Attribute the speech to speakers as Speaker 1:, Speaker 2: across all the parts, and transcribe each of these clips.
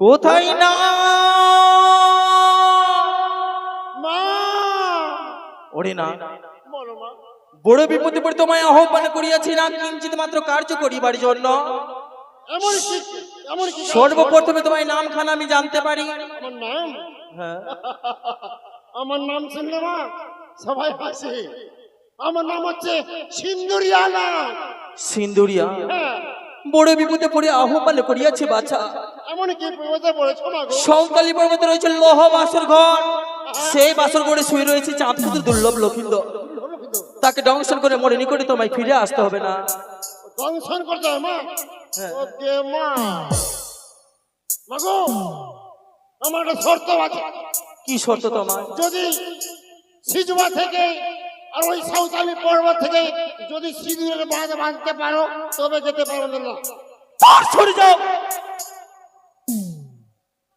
Speaker 1: কোথায় না
Speaker 2: মা
Speaker 1: ওরে না
Speaker 2: বলো মা।
Speaker 1: বড় বিপদে পড়ে তোমায় আহ্বান করিয়াছি না কিঞ্চিত মাত্র কার্য করিবার জন্য।
Speaker 2: এমন কি এমন কি
Speaker 1: সর্বপ্রথমে তোমায় নামখানা আমি জানতে পারি?
Speaker 2: আমার নাম
Speaker 1: হ্যাঁ
Speaker 2: আমার নাম শুনলে মা সবাই হাসে। আমার নাম হচ্ছে সিন্দুরিয়ালা।
Speaker 1: সিন্দুরিয়া।
Speaker 2: হ্যাঁ,
Speaker 1: বড় বিপদে পড়ে আহ্বান করিয়াছি বাছা।
Speaker 2: এমন কি বিপদে পড়েছো মা গো?
Speaker 1: সৌতালি পর্বতে রয়েছে লোহ বাসর ঘর, সেই বাসর ঘরে শুয়ে রয়েছে চাঁদপুত্র দুর্লভ লক্ষিন্দর। তাকে দংশন করে মরে নিকটে তোমায় ফিরে আসতে হবে না।
Speaker 2: দংশন করতে হয় মা?
Speaker 1: হ্যাঁ।
Speaker 2: ওকে মা। মা গো, আমার একটা শর্ত আছে।
Speaker 1: কি শর্ত তোমার?
Speaker 2: যদি সিজুয়া থেকে আর ওই সাঁওতালি পর্বত থেকে যদি সিঁদুরের বাঁধ বাঁধতে পারো তবে যেতে পারো না।
Speaker 1: তার সরে যাও।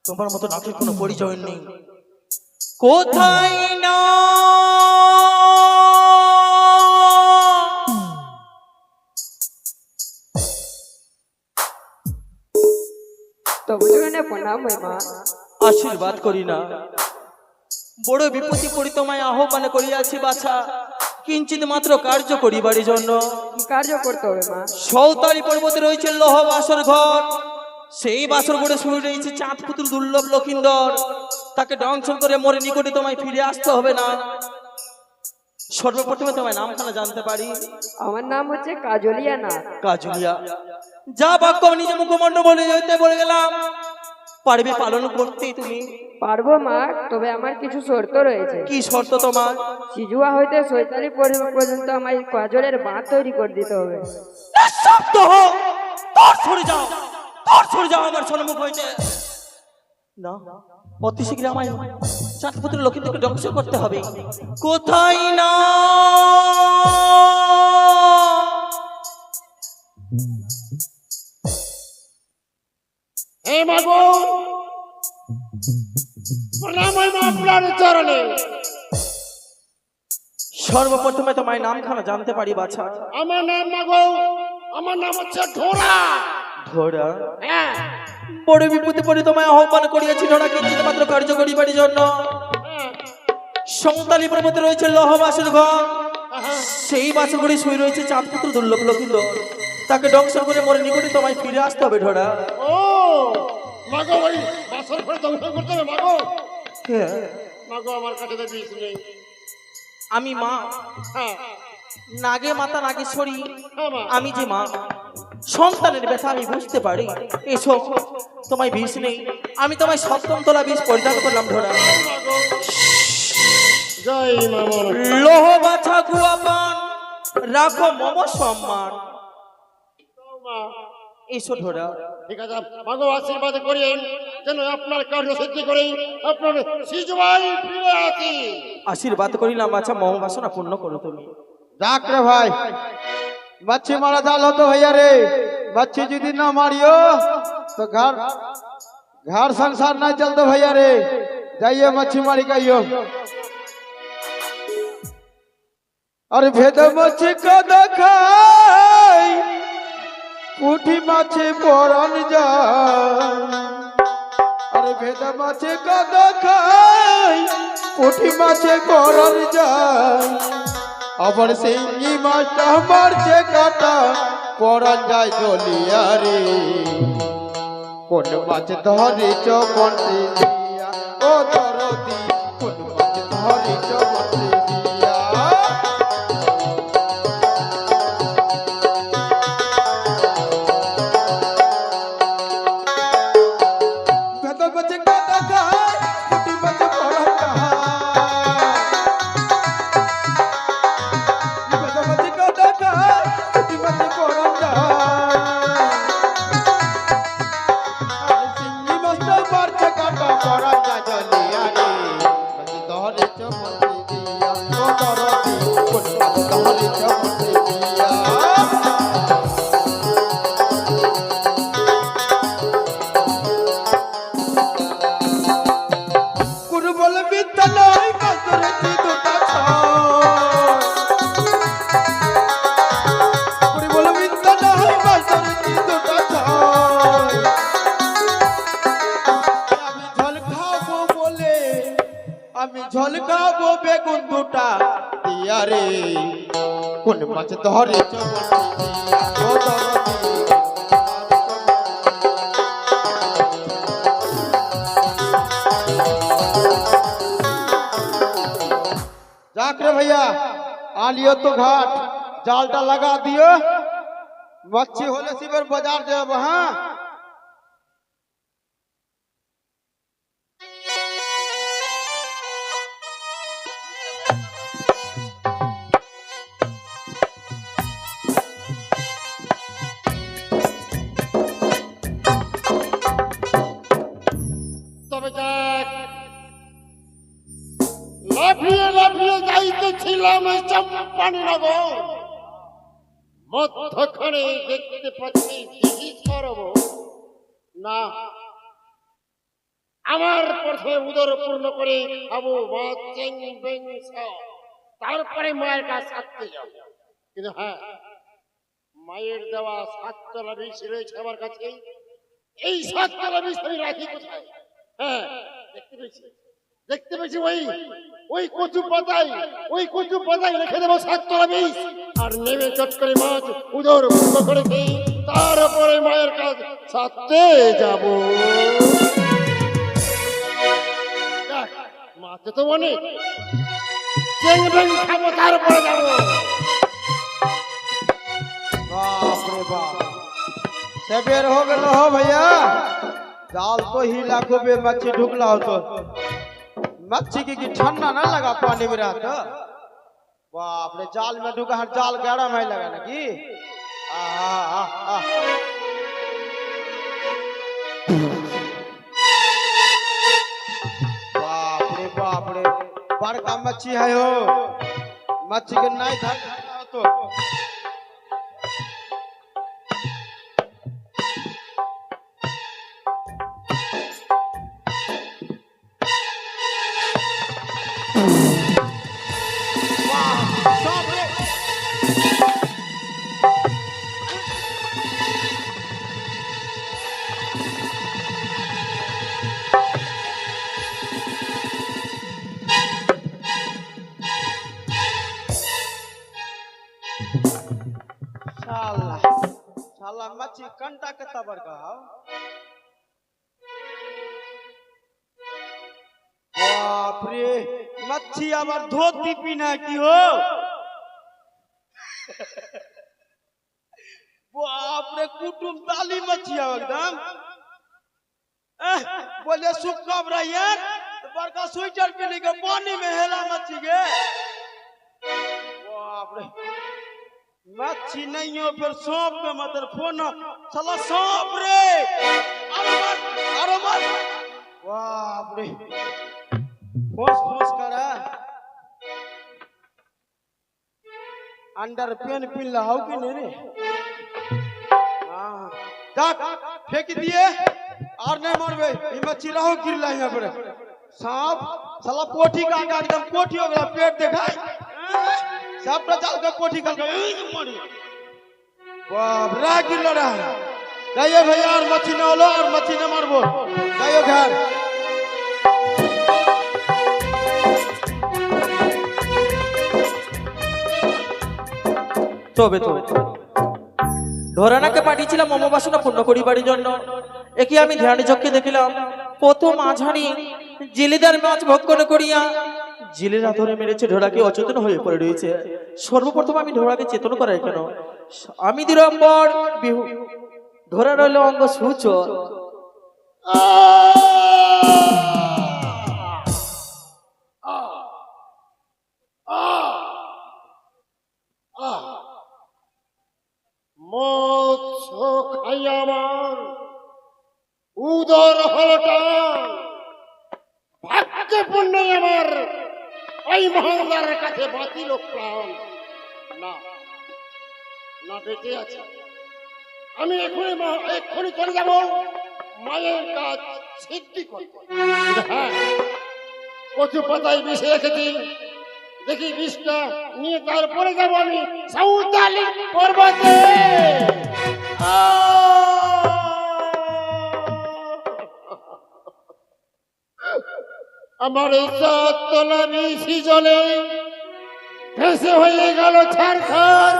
Speaker 1: তোমার মতো নাকের কোনো পরিচয় নেই। কোথায় না
Speaker 3: তবু জনে প্রণাম হয় মা।
Speaker 1: আশীর্বাদ করি না। বড় বিপত্তি পড়ি তোমায় আহ্বান করিয়াছি বাছা, কিঞ্চিত মাত্র কার্য করিবার জন্য।
Speaker 3: কি কার্য করতে হবে মা?
Speaker 1: সৌতালি পর্বতে রয়েছে লোহ বাসর ঘর, সেই বাসর ঘরে শুয়ে রয়েছে চাঁদপুত্র দুর্লভ লক্ষিন্দর। তাকে দংশন করে মরে নিকটে তোমায় ফিরে আসতে হবে না। সর্বপ্রথমে তোমায় নামখানা জানতে পারি?
Speaker 3: আমার নাম হচ্ছে কাজলিয়া নাথ।
Speaker 1: কাজুলিয়া। যা বাক্য আমি নিজে মুখমন্ড বলে যেতে বলে গেলাম, পারবে পালন করতে তুমি?
Speaker 3: পারবো মা, তবে আমার কিছু শর্ত রয়েছে।
Speaker 1: কি শর্ত তোমার?
Speaker 3: সিজুয়া হইতে সৈতালি পর্যন্ত আমার কাজলের বাঁধ তৈরি করে দিতে হবে।
Speaker 1: নিঃশব্দ হও। তোর সরে যাও, তোর সরে যাও আমার সম্মুখ হইতে। না, অতি শীঘ্র আমায় চাঁদপুত্র লক্ষিন্দরকে ধ্বংস করতে হবে। কোথায় না
Speaker 2: হে মা গো, প্রণাম হয় মা আপনার চরণে।
Speaker 1: সর্বপ্রথমে তোমায় নামখানা জানতে পারি বাছা?
Speaker 2: আমার নাম মা গো, আমার নাম হচ্ছে ঢোরা।
Speaker 1: ধরা।
Speaker 2: হ্যাঁ,
Speaker 1: বড় বিপদে পড়ে তোমায় আহ্বান করিয়াছি ধরা কিঞ্চিত মাত্র কার্য করিবার জন্য।
Speaker 2: হ্যাঁ,
Speaker 1: সৌতালি পর্বতে রয়েছে লোহ বাসর ঘর,
Speaker 2: হ্যাঁ।
Speaker 1: সেই বাসর ঘরে শুয়ে রয়েছে চাঁদপুত্র দুর্লভ লক্ষিন্দর। তাকে দংশন করে মরে নিকটে তোমায় ফিরে আসতে হবে ধরা।
Speaker 2: ও মা গো, ওই বাসর ঘরে দংশন করতে হবে মা গো। মা গো, আমার কাছে তো বিষ নেই।
Speaker 1: আমি মা,
Speaker 2: হ্যাঁ,
Speaker 1: নাগে মাতা নাগেশ্বরী।
Speaker 2: হ্যাঁ মা।
Speaker 1: আমি যে মা, সন্তানের ব্যথা আমি বুঝতে পারি। এসো, তোমায় বিষ নেই, আমি তোমায় সপ্তম তলা বিষ পরিধান করলাম ধরা।
Speaker 2: মা গো, জয় মা মন।
Speaker 1: লোহ বাছা গুয়াপান রাখো মম সম্মান।
Speaker 2: মা,
Speaker 1: এসো ধরা।
Speaker 2: ঠিক আছে মা গো, আশীর্বাদ করেন যেন আপনার কার্য সিদ্ধি করে আপনার সিজুয়াই ফিরে আসি।
Speaker 1: আশীর্বাদ করিলাম বাছা, মম বাসনা পূর্ণ করো তুমি।
Speaker 4: ডাক রে ভাই, বাচ্চি মারা জাল হতো ভাইয়া রে। বাচ্চি যদি না মারিও তো ঘর সংসার না চলতো ভাইয়া রে। যাইয়ে मच्छी मारी गाइयो। अरे भेद मच्छी का देखाई पुठी माछे पड़न जाए। अरे भेद मच्छी का देखाई पुठी माछे पड़न जाए। আবার সিঙ্গি মাছটা মারছে কাটা পড়া যায় জলিয়া রে। কোন মাছ ধরিছ বন্টি দিয়া ও দরদি, কোন মাছ ধরিছ বন্টি দিয়া। ভেদ মাছ কাটা খায় পুঁটি মাছ পড়া খায়। সিঙ্গি মাছটা মারছে কাটা পড়া যায় জলিয়া রে। ঝলকাবো বেগুন দুটা দিয়া রে কোন মাছ ধরে जाक रे भैया आ लियो तो घाट जालटा लगा दियो मच्छी होले सिबर बाजार जाब हाँ
Speaker 2: তবে দেখ, লাফিয়ে লাফিয়ে যাইতেছিলাম চাম্পানি নগর, মধ্যখানে দেখতে পাচ্ছি দিঘি সরোবর। না, আমার প্রথমে উদর পূর্ণ করে খাবো মাছ চেং বেং শাক, তারপরে মায়ের কাছে আসতে যাব। কিন্তু হ্যাঁ, মায়ের দেওয়া 7 তলা বিষ রয়েছে আমার কাছে। এই 7 তলা বিষ আমি রাখি কোথায়? হ্যাঁ, দেখতে পেয়েছি ওই কচু পাতায় রেখে দেবো 7 তলা বিষ, আর নেমে চট করে মাছ উদর পূর্ণ করে খেয়ে তারপরে মায়ের কাজ সাথে যাব। মাছ তো অনেক, চেং বেং খাবো তারপরে যাবো।
Speaker 4: बाप रे बाप सबेर हो गए हो भैया जाल तो ही लाखों बे मच्छी ढुकला हो तो मच्छी की ठंडा ना लगा पानी में रहता बाप रे जाल में ढुका हर जाल गरम है लगा लगी बाप रे बड़का मच्छी है हो मच्छी के नहीं धर तो साला मच्छी कंटा कितना बड़का हो बाप रे मच्छी आबार धोती पीना की हो बाप रे कुटुम ताली मच्छी है एकदम बोले सुख कब रही है तो बड़का स्वेटर पहने के पानी में हेला मच्छी के बाप रे मच्छी नहीं हो फिर सांप के मदर फोन साला सांप रे अरे मत बाप रे फोस फोस कर अंडर पेन पिन लाओ कि नहीं रे हाँ जाक फेंक दिए और नहीं मरबे ये मच्छी रहो गिर ला यहाँ पर सांप साला पोठी का एकदम पोठी हो गया पेट दिखाई सब चाल के कोठी कर मरी बाप रा गिर रहा है जाइए भैया और मच्छी न होलो और मच्छी न मारबो जाइए घर
Speaker 1: তবে ধরানাকে পাঠিয়েছিলাম অমাবাসনা পূর্ণ করিবারের জন্য একে আমি ধ্যানে চক্ষে দেখিলাম প্রথম মাঝারি জেলেদার মাছ ভক্ষণ করিয়া জেলেরা ধরে মেরেছে ঢোড়াকে অচেতন হয়ে পড়ে রয়েছে সর্বপ্রথম আমি ঢোড়াকে চেতন করাই কেন আমি দিরম্বর বিহু ঢোড়া রইল অঙ্গ সূচর
Speaker 2: মৎস্য খাই আমার উদর হলটা ভাগ্যে পুণ্য আমার ওই মহঙ্গারের কাছে বাতিল প্রাণ না না বেঁচে আছে আমি এক্ষুনি চলে যাব মায়ের কাজ সিদ্ধি করতে হ্যাঁ কচু পাতায় বিষে রেখেছি দেখি বিষটা নিয়ে তারপরে যাবো আমি সাঁওতালি পর্বতে আমার 7 তলা নিশি জলে ভেসে হয়ে গেল ছারখার।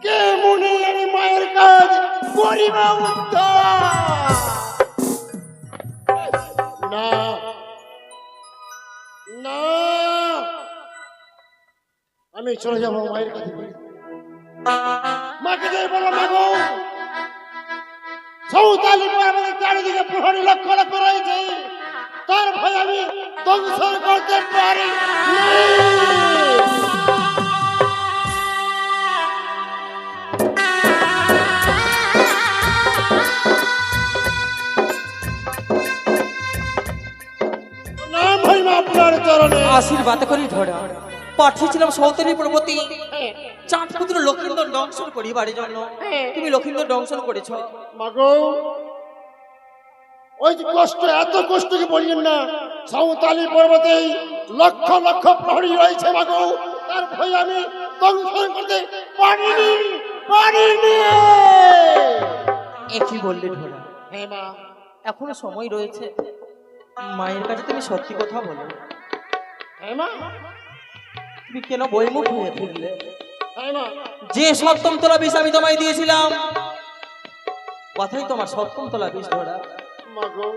Speaker 2: কে মনে আমি মায়ের কাজ করিব উদ্ধার? না না, আমি চলে যাবো মায়ের কাছে। মাকে যাই বলো, মাগো সৌতালি পর্বতের চারিদিকে প্রহরী লক্ষ্য লক্ষ্য রয়েছে, তার ভয় আমি ধ্বংসন করতে পারি না। নাম হইমা আপনার চরণে।
Speaker 1: আশীর্বাদ করি ধরা পাঠিয়েছিলাম সৌতরী প্রবতী চাঁদপুত্র লক্ষিন্দর দংশন করিবার জন্য। তুমি লক্ষিন্দর দংশন করেছ।
Speaker 2: মাগো ওই যে কষ্ট, এত কষ্টকে বলিয়েন না। সাঁওতালি পর্বতে লক্ষ লক্ষ প্রহরী রয়েছে মাগো, তার ভয় আমি দংশন করতে পারিনি।
Speaker 1: এ কি বললে ধরা?
Speaker 2: হ্যাঁ মা,
Speaker 1: এখনো সময় রয়েছে, মায়ের কাছে তুমি সত্যি কথা বলো।
Speaker 2: হ্যাঁ মা,
Speaker 1: তুমি কেন বইমুখ হয়ে ফিরলে?
Speaker 2: হ্যাঁ মা।
Speaker 1: যে সপ্তম তলা বিষ আমি তোমায় দিয়েছিলাম, কথাই তোমার সপ্তম তলা বিষ ধরা।
Speaker 2: মাগো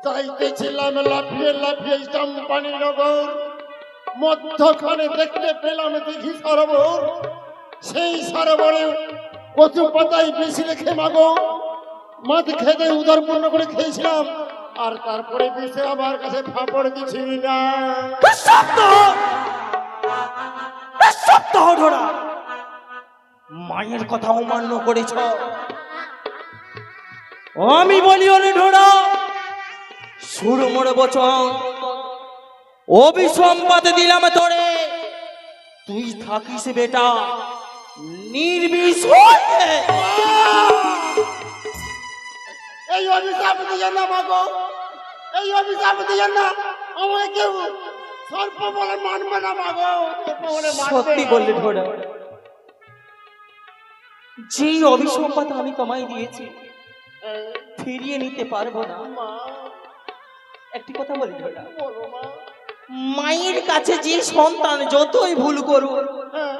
Speaker 2: যাইতেছিলাম লাফিয়ে লাফিয়ে চাম্পানি নগর, মধ্যখানে দেখতে পেলাম দিঘি সরোবর। সেই সরোবরে কচু পাতায় বেশি রেখে মাগো মাছ খেতে উদর পূর্ণ করে খেয়েছিলাম, আর তারপরে বিষে আমার কাছে ফাপড় দিছিল না।
Speaker 1: সপ্তাহ ধরা মায়ের কথা অমান্য করেছ। আমি বলি ওরে ঢোড়া সুর মোড় বচন অভিসম্পাদে দিলাম তোরে, তুই থাকিস বেটা নির্বিষ হয়ে।
Speaker 2: এই অভিশাপ দিয়ে না মাগো, এই অভিশাপ দিয়ে না। আমাকে কেউ সর্প বলে মানবে না মাগো, সর্প বলে মানবে
Speaker 1: সত্যি
Speaker 2: না।
Speaker 1: বললে ঢোড়া, যেই অভিসম্পাদ আমি তোমায় দিয়েছি ফিরিয়ে নিতে পারবো না।
Speaker 2: মা,
Speaker 1: একটি কথা বলি ঢোড়া,
Speaker 2: বলো মা।
Speaker 1: মায়ের কাছে যে সন্তান যতই ভুল করুক,
Speaker 2: হ্যাঁ,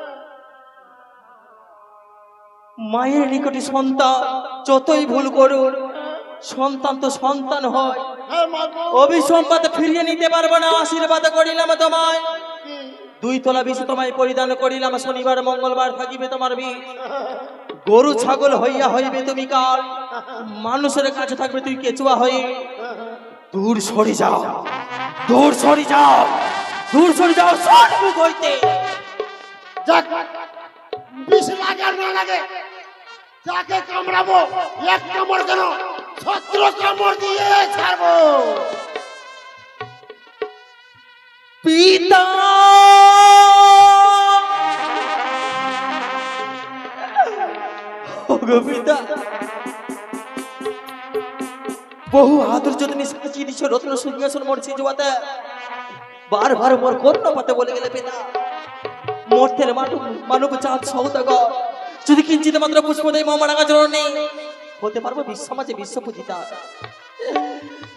Speaker 1: মায়ের নিকটে সন্তান যতই ভুল করুন, সন্তান তো সন্তান হয়।
Speaker 2: হ্যাঁ মাগো।
Speaker 1: অভিসম্পাদ ফিরিয়ে নিতে পারবো না। আশীর্বাদ করিলাম তোমায়,
Speaker 2: কি?
Speaker 1: 2 তলা বিষ তোমায় পরিধান করিলাম। শনিবার মঙ্গলবার থাকিবে তোমার বিষ। গরু ছাগল হইয়া হইবে তুমি কাল, মানুষের কাছে থাকবে তুই কেচুয়া হয়ে। দূর সরে যাও, দূর সরে যাও, দূর সরে যাও সন্মুখ হইতে।
Speaker 2: যাক, বিষ লাগে আর না লাগে, যাকে কামড়াবো এক কামড় কেন 17 কামড় দিয়ে ছাড়বো।
Speaker 1: পিতা ওগো পিতা, বহু আদর যত্নে সাজিয়ে দিচ্ছ রত্ন সিংহাসন মরছি জোয়াতে, বারবার মোর কর্ণপাতে বলে গেলে পিতা। মর্তের মানব চাঁদ সৌদাগর যদি কিঞ্চিত মাত্র পুষ্প দেয় মামারাঙা জননী, হতে পারবো বিশ্বমাজে বিশ্বপূজিতা।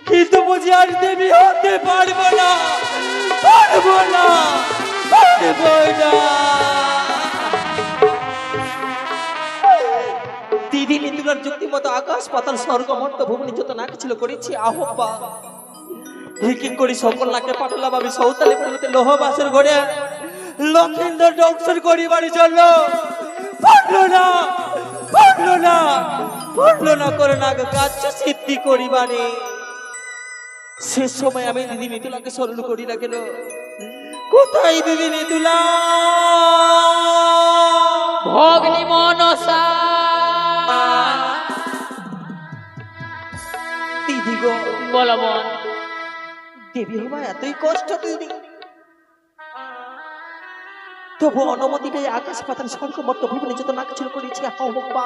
Speaker 1: কিন্তু বুঝি আর দেবী হতে পারবো না, পারবো না, পারবো না। দিদি নিতুলার যুক্তি মতো আকাশ পাতাল স্বর্গ মর্ত ভুবনি যত নাকি ছিল করেছি আহ্বা। হিকিং করি সকল নাকে পাঠালাম আমি সৌতালি পর্বতে লোহবাসের ঘরে লক্ষিন্দর দংশন করিবার জন্য। পারলো না, পারলো না, পারলো না করে না কার্য সিদ্ধি করিবারে। শেষ সময় আমি দিদি নিতুলাকে স্মরণ করি না কেন? কোথায় দিদি নিতুলা?
Speaker 3: ভগ্নি মনসা
Speaker 1: দিদি গো,
Speaker 3: বলো বোন।
Speaker 1: দেবী হবা এতই কষ্ট দিদি, তবু অনুমতি পেয়ে আকাশ পাতাল স্বর্গ মর্ত ভুবনে যত নাক ছিল করেছি আহ্বা।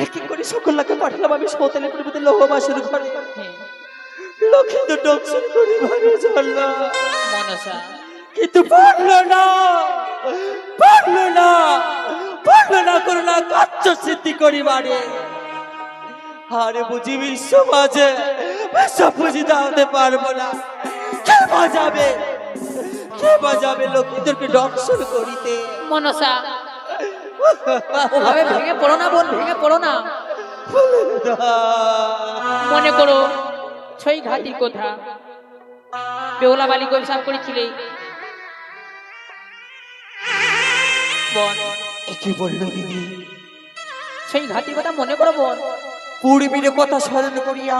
Speaker 1: এক এক করে সকল লাকে পাঠালাম আমি সৌতালি পর্বতে লোহবাসের ঘরে। লক্ষিন্দর দংশন করিবারে জন্য
Speaker 3: মনসা
Speaker 1: কিন্তু পারলো না, পারলো না, পারলো না করোনা কার্য সিদ্ধি করিবারে। আরে বুঝি বিশ্ব মাঝে সব বুঝিতে হতে পারবো না। কে বাজাবে, কে বাজাবে লক্ষ্মীদেরকে দর্শন করিতে?
Speaker 5: মনসা, ওভাবে ভেঙে পড়ো না বোন, ভেঙে পড়ো না। মনে করো ছই ঘাটির কথা, বেহুলা বালিকে অভিশাপ করেছিলে বোন।
Speaker 1: কি বললো দিদি?
Speaker 5: ছই ঘাটির কথা মনে করো বোন।
Speaker 1: পূর্বীর কথা স্মরণ করিয়া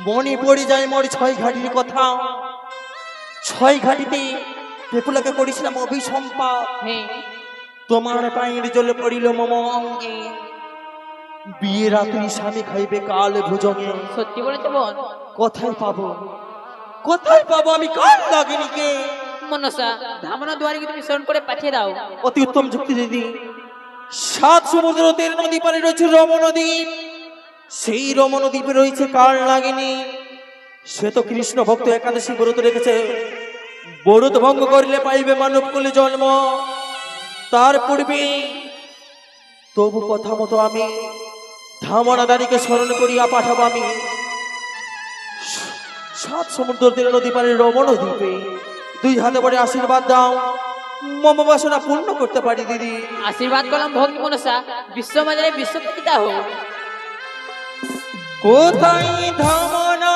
Speaker 1: মনে পড়ে যায় মোর ছয় ঘাটির কথা। ছয় ঘাটিতে পেপুলাকে করেছিলাম অভিসম্পাত।
Speaker 5: হ্যাঁ,
Speaker 1: তোমার পায়ের জলে পড়িল মম অঙ্গে। বিয়ে রাত্রি স্বামী খাইবে কাল ভুজঙ্গে।
Speaker 5: সত্যি বলেছো বোন।
Speaker 1: কোথায় পাবো, কোথায় পাবো আমি কাল লাগিনীকে?
Speaker 5: মনসা, ধামনা দুয়ারিকে তুমি স্মরণ করে পাঠিয়ে দাও।
Speaker 1: অতি উত্তম যুক্তি দিদি। সাত সমুদ্র তীর নদী পারে রয়েছে রমণদ্বীপ, সেই রমণদ্বীপে রয়েছে কাল লাগিনী। সে তো কৃষ্ণ ভক্ত, একাদশী ব্রত রেখেছে। ব্রত ভঙ্গ করিলে পাইবে মানব কুলে জন্ম। তার পূর্বে তবু কথা মতো আমি ধামনাদারিকে স্মরণ করিয়া পাঠাবো। আমি সাত সমুদ্র তীর নদী পারে রমণদ্বীপে দুই হাতে পড়ে আশীর্বাদ দাও, মম বাসনা পূর্ণ করতে পারি দিদি।
Speaker 5: আশীর্বাদ করলাম ভগ্নী মনসা, বিশ্ববাজারে বিশ্বপ্রতিতা হোক।
Speaker 1: কোথায় ধামনা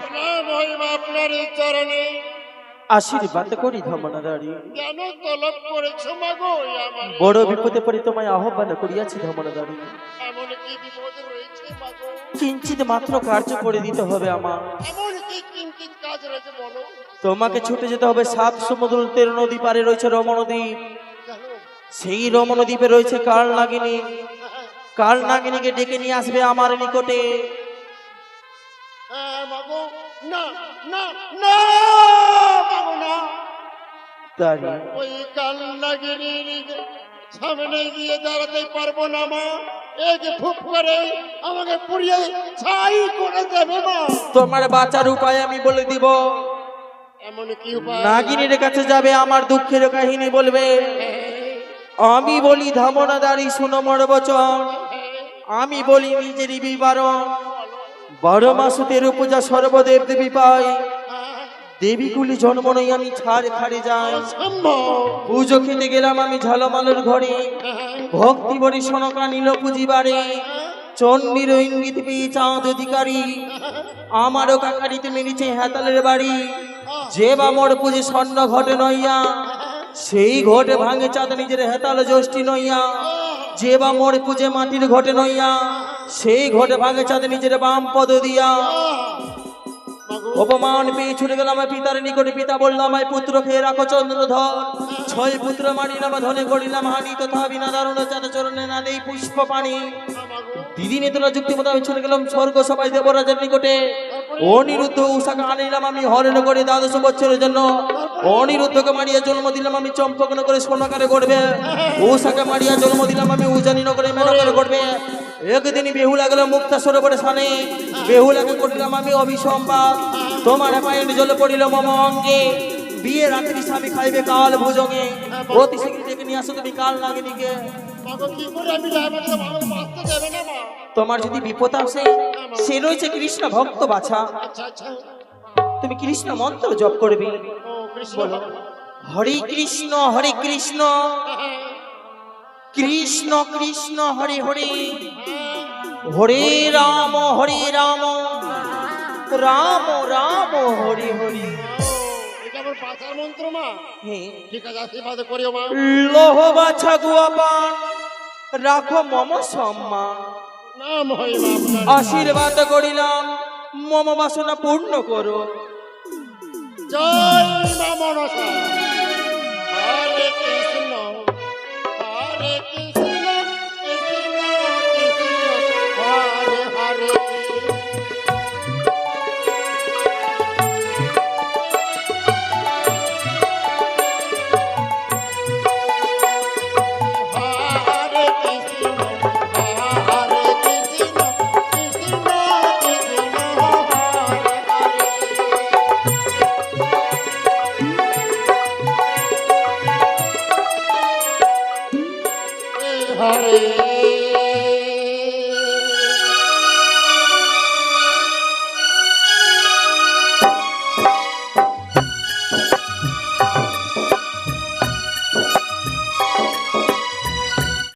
Speaker 2: প্রণাম হইব আপনার এই চরণে।
Speaker 1: আশীর্বাদ করি ধমনাদারি।
Speaker 2: কেন তলব করেছো মাগো আমার?
Speaker 1: বড় বিপদে পড়ে তোমায় আহ্বান করিয়াছি ধমনাদারি।
Speaker 2: এমন কি বিপদ রয়েছে মাগো?
Speaker 1: কিঞ্চিত মাত্র কার্য করে দিতে হবে আমার।
Speaker 2: এমন কি কিঞ্চিত কাজ রয়েছে বলো?
Speaker 1: তোমাকে ছুটে যেতে হবে সাত সমুদ্র তীর নদী পারে রয়েছে রমণদ্বীপ।
Speaker 2: কেন?
Speaker 1: সেই রমণদ্বীপে রয়েছে কাল নাগিনী। কাল নাগিনীকে ডেকে নিয়ে আসবে আমার নিকটে।
Speaker 2: হ্যাঁ মাগো, না না না মাগো না।
Speaker 1: তারি
Speaker 2: ওই কালনাগিনীর সামনে গিয়ে দাঁড়াতে পারবো না মা। এক ফুক করে আমাকে পুড়িয়ে ছাই করে দেবে মা।
Speaker 1: তোমার বাঁচার উপায় আমি বলে দিব।
Speaker 2: এমন কি উপায়?
Speaker 1: নাগিনীর কাছে যাবে, আমার দুঃখের কাহিনী বলবে। আমি বলি ধামনাদারি শুনো মোর বচন। আমি বলি নিজেরই বিবরণ। 12 মাসের পূজা সর্বদেব দেবী পাই। দেবীগুলি জন্ম নই আমি ছাড় খাড়ে যাই।
Speaker 2: সম্ভব।
Speaker 1: পুজো খেতে গেলাম আমি ঝালমালের ঘরে। ভক্তি বরি সনকা নিল পুজিবারে। চণ্ডীর ইঙ্গিত পেয়ে চাঁদ অধিকারী। আমারও কাকারিতে মেরেছে হেতালের বাড়ি। যে বা মোর পুজে স্বর্ণ ঘটে নইয়া, সেই ঘটে ভাঙে চাঁদ নিজের হেতাল জ্যোষ্ঠী নইয়া। যে বা মোর পুজে মাটির ঘটে নইয়া, সেই ঘটে ভাঙে চাঁদ নিজের বাম পদ দিয়া। অপমান পেয়ে ছুটে গেলাম পিতার নিকটে। পিতা বললাম আমায় পুত্র খেয়ে রাখো চন্দ্রধর। 6 পুত্র মারিলাম ধনে করিলাম হানি, তথা বিনা দারুণ চাঁদ চরণে না দেই পুষ্প পানি। দিদি নেতলা যুক্তি মতো আমি ছুটে গেলাম স্বর্গ সবাই দেবরাজের নিকটে। অনিরুদ্ধ উষাকে আনিলাম আমি হরণ করে 12 বছরের জন্য। অনিরুদ্ধকে মারিয়া জন্ম দিলাম আমি চম্পকনগরে স্বর্ণকারে গড়বে। উষাকে মারিয়া জন্ম দিলাম আমি উজানি নগরে মেনকারে গড়বে। একদিন বেহুলা গেল মুক্তা সরোবরে স্থানে। বেহুলাকে করিলাম আমি অভিসম্পাত। তোমার পায়ের জলে পড়িল মম অঙ্গে। বিয়ে রাত্রি স্বামী খাইবে কাল ভুজঙ্গে। অতি শীঘ্র ডেকে নিয়ে আসো তুমি কাল নাগিনীকে।
Speaker 2: মাগো কি করে আমি যাবো? আমাকে বাঁচতে দেবে না মা।
Speaker 1: তোমার যদি বিপদ আসে, সে রয়েছে কৃষ্ণ ভক্ত বাছা।
Speaker 2: আচ্ছা আচ্ছা।
Speaker 1: তুমি কৃষ্ণ মন্ত্র জপ করবে।
Speaker 2: ও কৃষ্ণ
Speaker 1: বলো হরে কৃষ্ণ কৃষ্ণ কৃষ্ণ হরে হরে, হরে রাম রাম রাম হরে হরে।
Speaker 2: এটা আমার বাঁচার মন্ত্র মা।
Speaker 1: হ্যাঁ,
Speaker 2: ঠিক আছে, আশীর্বাদ করিও মা।
Speaker 1: লোহ বাছা গুয়াপান রাখো মম সম্মান।
Speaker 2: নাম হইবা আপনার।
Speaker 1: আশীর্বাদ করিলাম মম বাসনা পূর্ণ করো।
Speaker 2: জয় মা মনসা। হরে কৃষ্ণ হরে কৃষ্ণ কৃষ্ণ কৃষ্ণ হরে হরে। হরে কৃষ্ণ হরে ঘরে